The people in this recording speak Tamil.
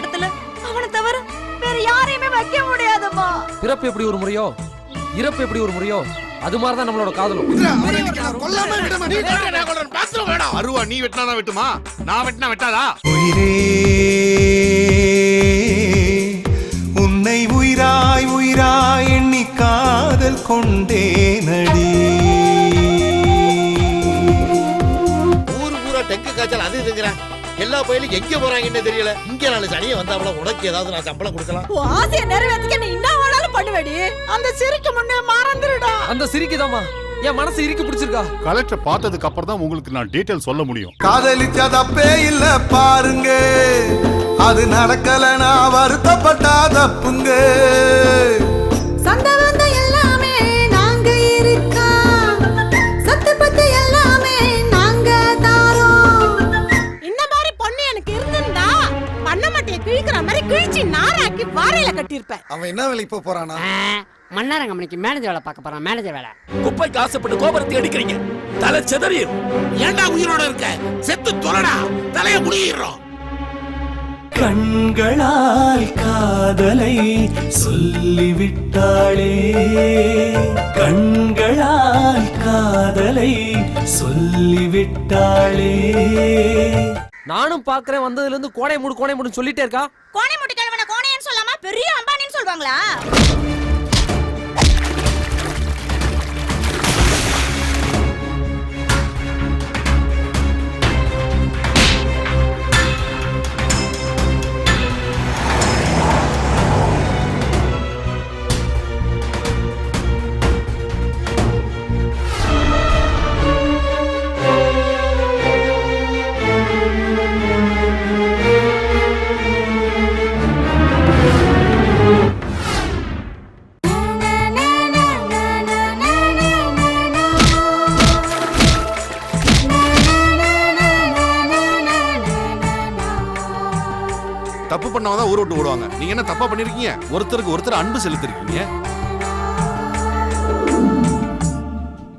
இடத்துல அவனை தவிர வேற யாரையுமே வைக்க முடியாதுமா. பிறப்பு எப்படி ஒரு முறையோ இறப்பு எப்படி ஒரு முறையோ அது மாதிரிதான் நம்மளோட காதலும். அருவா நீ வெட்டினா வெட்டுமா, நான் வெட்டினா வெட்டாதா? உயிரே உன்னை உயிராய் உயிராய் எண்ணி காதல் கொண்டே நடி. ஊரு பூரா டெங்கு காய்ச்சல் அது இதுங்கிறேன். எல்லா பயிலும் எங்க போறாங்கன்னு தெரியல. இங்க நாலு சனியை வந்தாவள உனக்கு ஏதாவது நான் சம்பளம் கொடுக்கலாம். ஆசையை நிறைவேற்றிக்க நீ என்ன வேணாலும் பண்ணுவேடி. அந்த சிரிக்கு முன்னே மறந்துடுடா. அந்த சிரிக்குதாமா என் மனசு இறுக்கி பிடிச்சிருக்கா. கலெக்டர் பார்த்ததுக்கு அப்புறம் தான் உங்களுக்கு நான் டீடைல் சொல்ல முடியும். காதலிச்சா தப்பே இல்ல பாருங்க, அது நடக்கலனா வருத்தப்பட்டா தப்புங்க. சண்டை வந்த எல்லாமே நாங்க இருக்கா, சத்து பத்து எல்லாமே நாங்க தாரோம். இந்த மாதிரி பொண்ணு எனக்கு இருந்திருந்தா பண்ண மாட்டே கிழிக்கிற மாதிரி கிழிச்சு நாராக்கி வாரையில கட்டியிருப்பேன். அவன் என்ன வேலைக்கு போறானா? மன்னார கம்பெனிக்கு மேனேஜர் வேலை பார்க்க போறான். மேனேஜர் வேலை. குப்பைக்கு ஆசைப்பட்டு கோபுரத்தை அடிக்கிறீங்க, தலை செதறியும். ஏண்டா உயிரோட இருக்க? செத்து தொலைடா, தலைய முடியிறோம். கண்களால் காதலை சொல்லிவிட்டாளே, கண்களால் காதலை சொல்லிவிட்டாளே. நானும் பாக்குறேன் வந்ததுல இருந்து கோடை மூடு சொல்லிட்டே இருக்கா. கோணை முட்டி கிழவன கோணைன்னு சொல்லாம பெரிய அம்பானின்னு சொல்வாங்களா? தப்பு பண்ணவதான் ஊரை விட்டு ஓடுவாங்க. நீங்க என்ன தப்பா பண்ணிருக்கீங்க? ஒருத்தருக்கு ஒருத்தர் அன்பு செலுத்திருக்கீங்க.